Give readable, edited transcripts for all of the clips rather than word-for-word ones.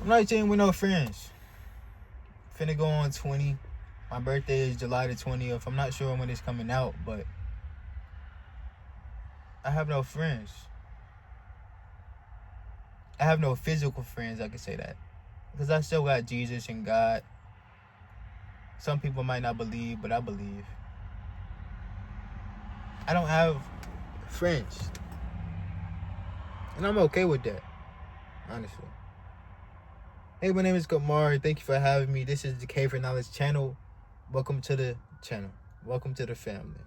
I'm 19 with no friends. Finna go on 20. My birthday is July the 20th. I'm not sure when it's coming out, but I have no friends. I have no physical friends, I can say that. Because I still got Jesus and God. Some people might not believe, but I believe. I don't have friends. And I'm okay with that, honestly. Hey, my name is Kamar. Thank you for having me. This is the K for Knowledge channel. Welcome to the channel. Welcome to the family.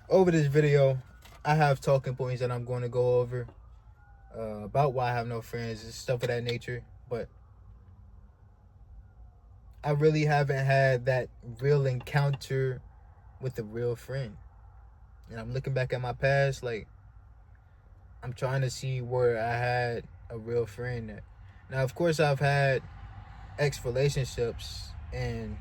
Over this video, I have talking points that I'm going to go over about why I have no friends and stuff of that nature. But I really haven't had that real encounter with a real friend. And I'm looking back at my past, like, I'm trying to see where I had a real friend at. Now, of course, I've had ex-relationships, and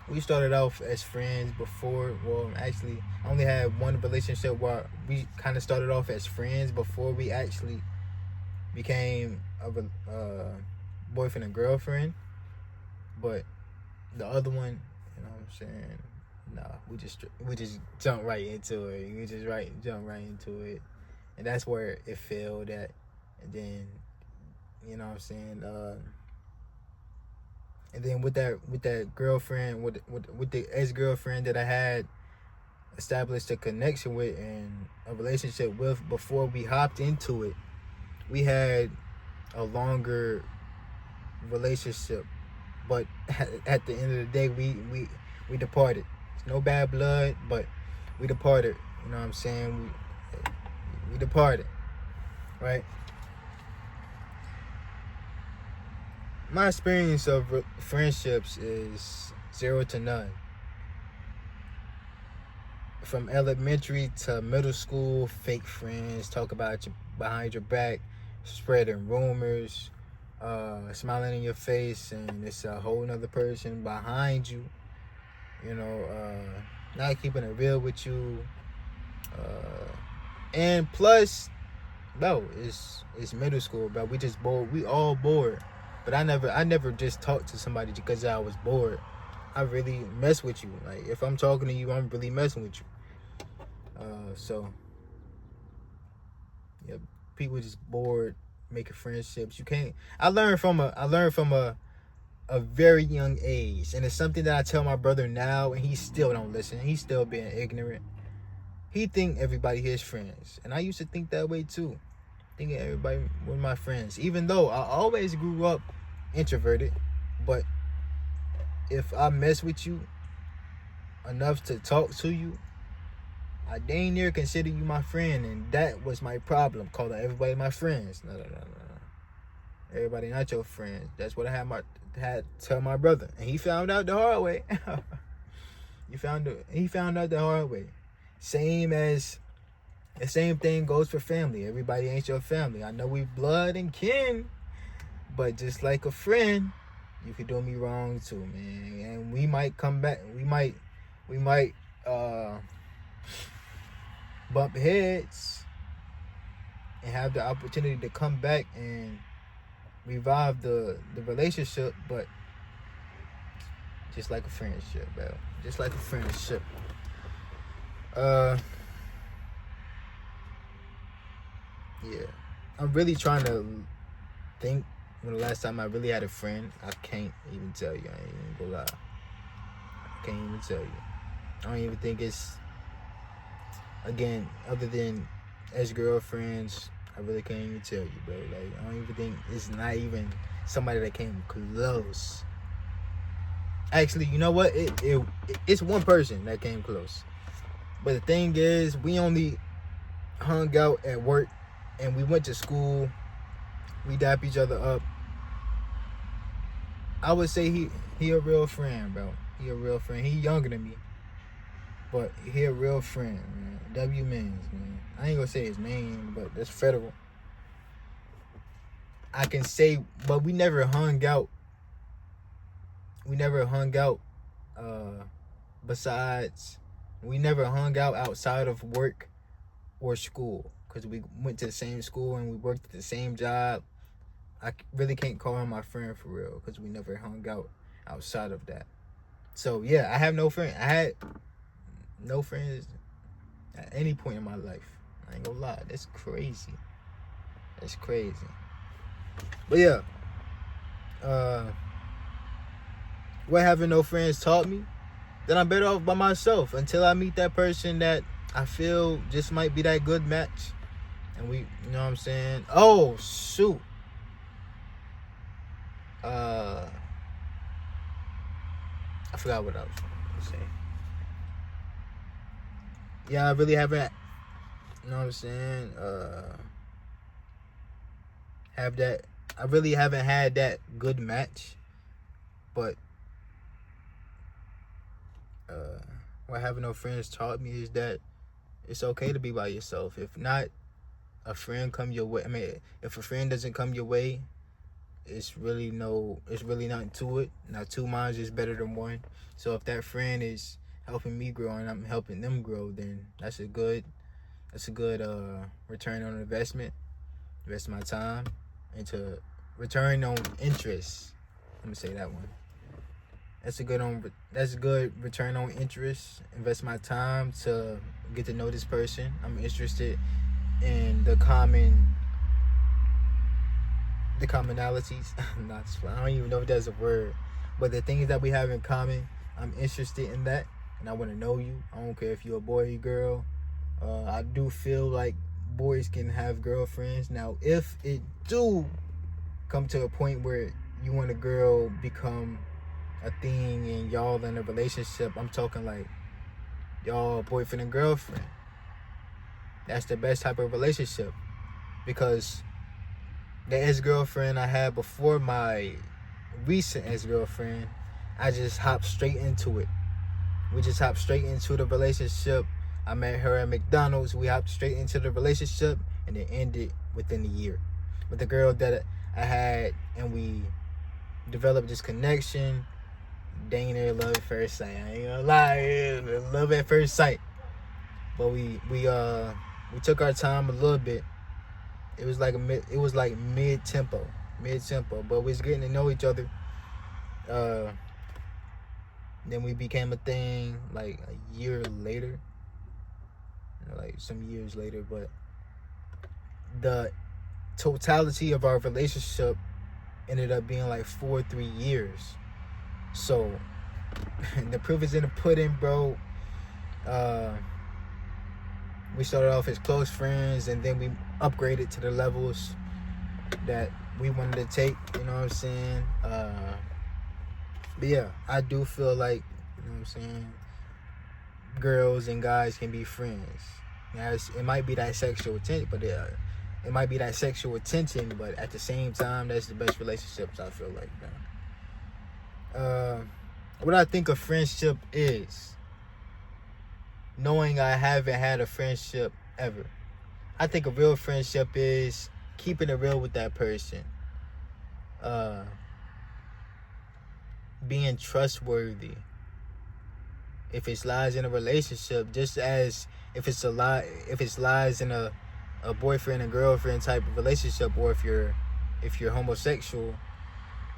we started off as friends before. Well, actually, I only had one relationship where we kind of started off as friends before we actually became a boyfriend and girlfriend. But the other one, you know what I'm saying? Nah, we just jump right into it. We just jump right into it, and that's where it failed at. And then, you know what I'm saying? And then with that girlfriend, with the ex-girlfriend that I had established a connection with and a relationship with before we hopped into it, we had a longer relationship. But at the end of the day, we departed. It's no bad blood, but we departed. You know what I'm saying? We departed, right? My experience of friendships is 0 to none. From elementary to middle school, fake friends talk about you behind your back, spreading rumors, smiling in your face, and it's a whole nother person behind you. You know, not keeping it real with you. And plus, bro, it's middle school, bro. We just bored. We all bored. But I never just talked to somebody because I was bored. I really mess with you. Like, if I'm talking to you, I'm really messing with you. So yeah, people just bored making friendships. You can't. I learned from a very young age, and it's something that I tell my brother now, and he still don't listen. He's still being ignorant. He think everybody his friends, and I used to think that way too. Thinking everybody was my friends, even though I always grew up introverted. But if I mess with you enough to talk to you, I dang near consider you my friend, and that was my problem, calling everybody my friends. No. Everybody not your friends. That's what I had to tell my brother, and he found out the hard way. He found out the hard way. The same thing goes for family. Everybody ain't your family. I know we blood and kin, but just like a friend, you could do me wrong too, man. And we might come back. We might bump heads and have the opportunity to come back and revive the relationship, but just like a friendship, bro. Just like a friendship. Yeah. I'm really trying to think when the last time I really had a friend. I can't even tell you. I ain't even gonna lie. I can't even tell you. I don't even think it's, again, other than ex-girlfriends, I really can't even tell you, bro. Like, I don't even think it's not even somebody that came close. Actually, you know what? It's one person that came close. But the thing is, we only hung out at work, and we went to school. We dap each other up. I would say he a real friend, bro. He a real friend. He younger than me, but he a real friend, man. W Mans, man. I ain't gonna say his name, but that's federal. I can say, but we never hung out. Besides, we never hung out outside of work or school, because we went to the same school and we worked at the same job. really can't call him my friend for real because we never hung out outside of that. So yeah, I have no friend. I had no friends at any point in my life. I ain't gonna lie, that's crazy. That's crazy. But yeah, what having no friends taught me, that I'm better off by myself until I meet that person that I feel just might be that good match. And we, you know what I'm saying? Oh, shoot. I forgot what I was going to say. Yeah, I really haven't, you know what I'm saying? I really haven't had that good match. But what having no friends taught me is that it's okay to be by yourself. If not, a friend come your way. I mean, if a friend doesn't come your way, it's really nothing to it. Now, two minds is better than one. So if that friend is helping me grow and I'm helping them grow, then that's a good return on investment. Invest my time into return on interest. Let me say that one. That's a good return on interest. Invest my time to get to know this person. I'm interested in the commonalities. I don't even know if that's a word, but the things that we have in common, I'm interested in that, and I want to know you. I don't care if you're a boy or a girl. I do feel like boys can have girlfriends. Now, if it do come to a point where you want a girl become a thing and y'all in a relationship, I'm talking like y'all boyfriend and girlfriend. That's the best type of relationship, because the ex-girlfriend I had before my recent ex-girlfriend, I just hopped straight into it. We just hopped straight into the relationship. I met her at McDonald's. We hopped straight into the relationship, and it ended within a year. With the girl that I had, and we developed this connection. Dang near love at first sight. I ain't gonna lie, love at first sight. But we took our time a little bit. It was like mid tempo, but we was getting to know each other. Then we became a thing like a year later, like some years later. But the totality of our relationship ended up being like 3 years. So the proof is in the pudding, bro. We started off as close friends, and then we upgraded to the levels that we wanted to take. You know what I'm saying? But yeah, I do feel like, you know what I'm saying, girls and guys can be friends. Yes, it might be that sexual attention, but it might be that sexual attention, but at the same time, that's the best relationships, I feel like, man. What I think a friendship is, knowing I haven't had a friendship ever, I think a real friendship is keeping it real with that person. Being trustworthy. If it's lies in a relationship, just as if it's lies in a boyfriend and girlfriend type of relationship, or if you're homosexual,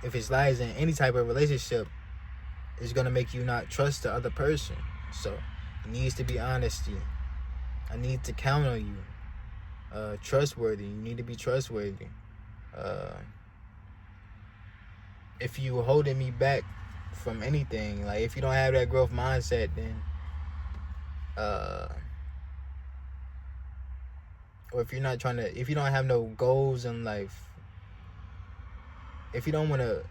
if it's lies in any type of relationship, it's gonna make you not trust the other person. So it needs to be honesty. I need to count on you. Trustworthy. You need to be trustworthy. If you holding me back from anything, like if you don't have that growth mindset, then or if you don't have no goals in life, if you don't want to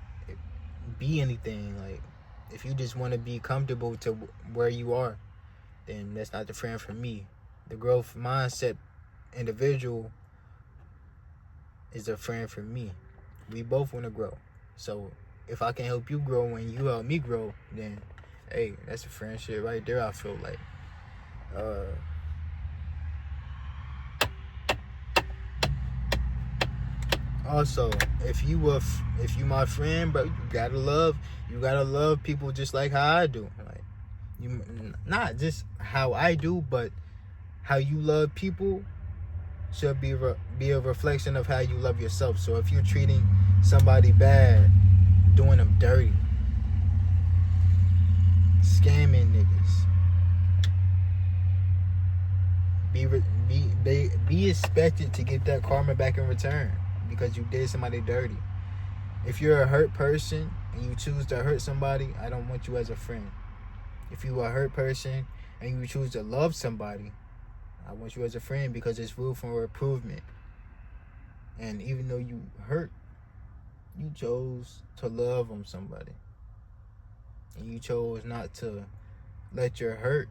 be anything, like if you just want to be comfortable to where you are, then that's not the friend for me. The growth mindset individual is a friend for me. We both want to grow. So if I can help you grow and you help me grow, then hey, that's a friendship right there, I feel like. Also, if you my friend, bro, you gotta love people just like how I do. Like, you not just how I do, but how you love people. should be a reflection of how you love yourself. So if you're treating somebody bad, doing them dirty, scamming niggas, be expected to get that karma back in return because you did somebody dirty. If you're a hurt person and you choose to hurt somebody, I don't want you as a friend. If you are a hurt person and you choose to love somebody, I want you as a friend because it's room for improvement. And even though you hurt, you chose to love on somebody. And you chose not to let your hurt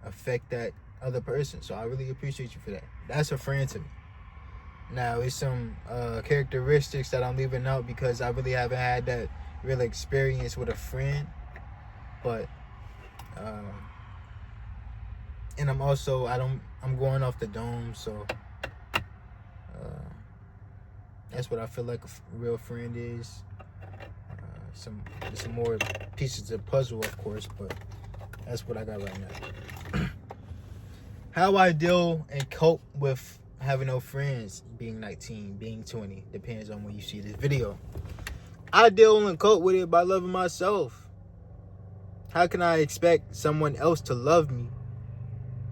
affect that other person. So I really appreciate you for that. That's a friend to me. Now, it's some characteristics that I'm leaving out because I really haven't had that real experience with a friend. But and I'm going off the dome, so that's what I feel like a real friend is. Some more pieces of puzzle, of course, but that's what I got right now. How I deal and cope with having no friends, being 19, being 20, depends on when you see this video. I deal and cope with it by loving myself. How can I expect someone else to love me?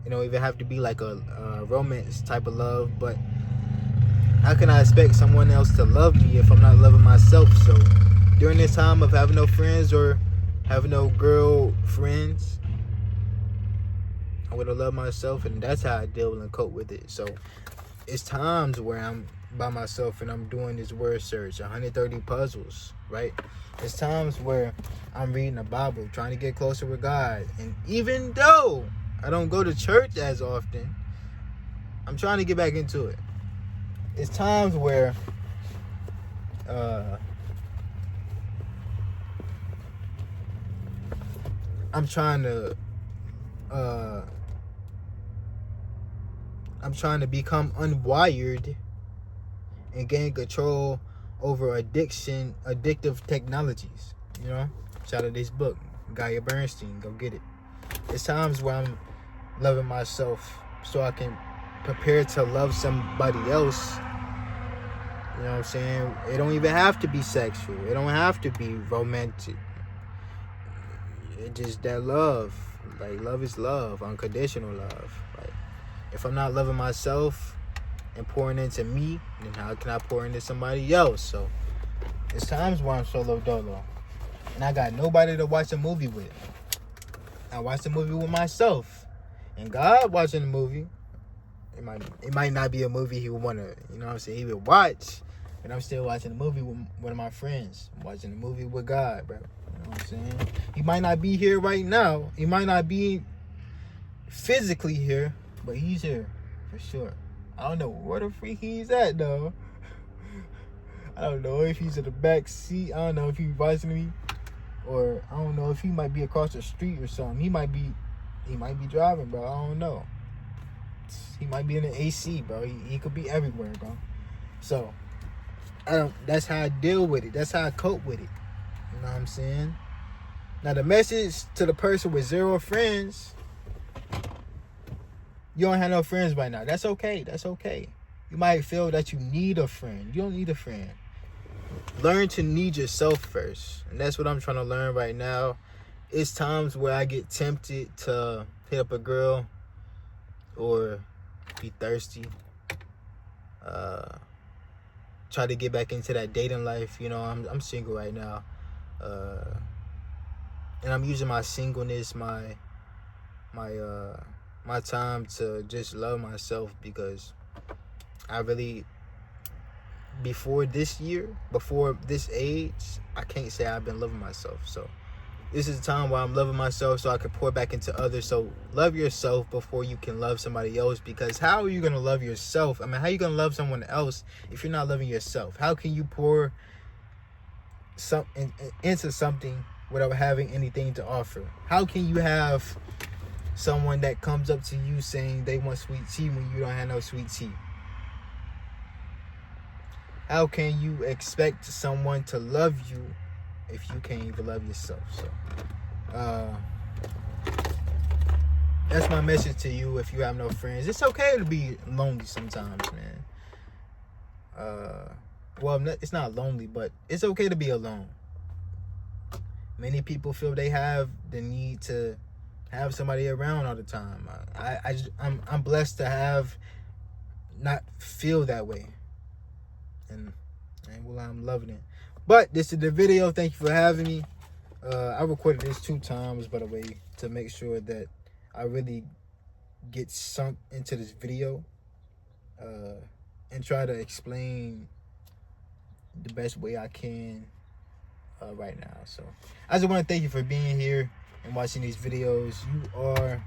You know, even have to be like a romance type of love, but how can I expect someone else to love me if I'm not loving myself? So during this time of having no friends or having no girl friends, I would have loved myself, and that's how I deal and cope with it. So it's times where I'm by myself and I'm doing this word search, 130 puzzles, right? It's times where I'm reading the Bible, trying to get closer with God. And even though I don't go to church as often, I'm trying to get back into it. It's times where I'm trying to become unwired and gain control over addictive technologies. You know, shout out this book, Gaia Bernstein, go get it. It's times where I'm loving myself so I can prepare to love somebody else. You know what I'm saying? It don't even have to be sexual. It don't have to be romantic. It just that love. Like, love is love, unconditional love. Like, if I'm not loving myself and pouring into me, then how can I pour into somebody else? So it's times where I'm solo dolo and I got nobody to watch a movie with. I watch the movie with myself, and God watching the movie. It might not be a movie he would want to, you know what I'm saying, he would watch, but I'm still watching the movie with one of my friends. I'm watching the movie with God, bro. You know what I'm saying? He might not be here right now. He might not be physically here, but he's here for sure. I don't know where the freak he's at, though. I don't know if he's in the back seat. I don't know if he's watching me, or I don't know if he might be across the street or something. He might be driving, bro. I don't know. He might be in the AC, bro. He could be everywhere, bro. So that's how I deal with it. That's how I cope with it. You know what I'm saying? Now, the message to the person with 0 friends: you don't have no friends right now. That's okay. That's okay. You might feel that you need a friend. You don't need a friend. Learn to need yourself first. And that's what I'm trying to learn right now. It's times where I get tempted to hit up a girl or be thirsty. Try to get back into that dating life. You know, I'm single right now. And I'm using my singleness, my time to just love myself, because I really, before this age, I can't say I've been loving myself. So this is a time where I'm loving myself so I can pour back into others. So love yourself before you can love somebody else, because how are you going to love yourself? I mean, how are you going to love someone else if you're not loving yourself? How can you pour into something without having anything to offer? How can you have someone that comes up to you saying they want sweet tea when you don't have no sweet tea? How can you expect someone to love you if you can't even love yourself? So that's my message to you. If you have no friends, it's okay to be lonely sometimes, man. Well, it's not lonely, but it's okay to be alone. Many people feel they have the need to have somebody around all the time. I'm blessed to have not feel that way, and well, I'm loving it. But this is the video. Thank you for having me. I recorded this 2 times, by the way, to make sure that I really get sunk into this video and try to explain the best way I can right now. So I just want to thank you for being here and watching these videos. You are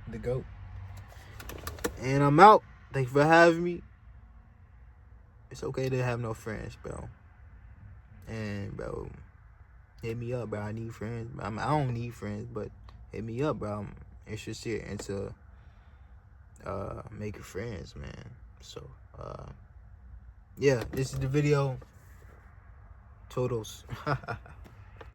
the GOAT. And I'm out. Thank you for having me. It's okay to have no friends, bro. And, bro, hit me up, bro. I need friends. I don't need friends, but hit me up, bro. I'm interested into making friends, man. So, yeah, this is the video. Totals.